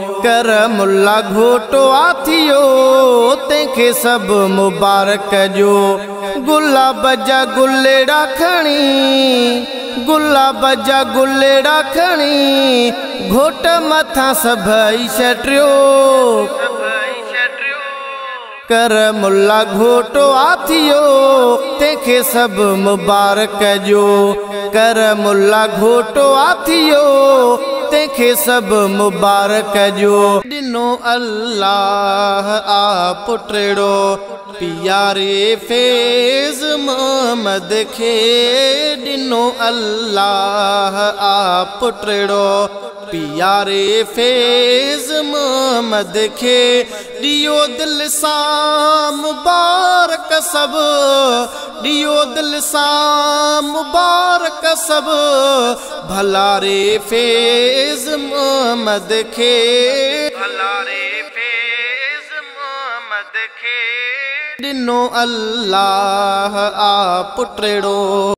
कर मुल्ला घोटो आथियो तंहिंखे सब मुबारक जो। गुलाब जा गुलेड़ा खणी गुलाब जा गुलेड़ा खणी घोट मथा सभई छटियो। कर मुल्ला घोटो आथियो तंहिंखे सब मुबारक जो। कर मुल्ला घोटो आथियो तंहिंखे सब मुबारक जो। दिनो अल्लाह आ पुटड़ो प्यारे फैज़ मोहम्मद खे। दिनो अल्लाह आ पुटड़ो प्यारे फैज़ मोहम्मद खे। दियो दिल सां मुबारक सब दियो दिल सां मुबारक सब भला रे फैज़ मोहम्मद खे। भला रे फैज़ मोहम्मद खे। दिनो अल्लाह आ पुटड़ो।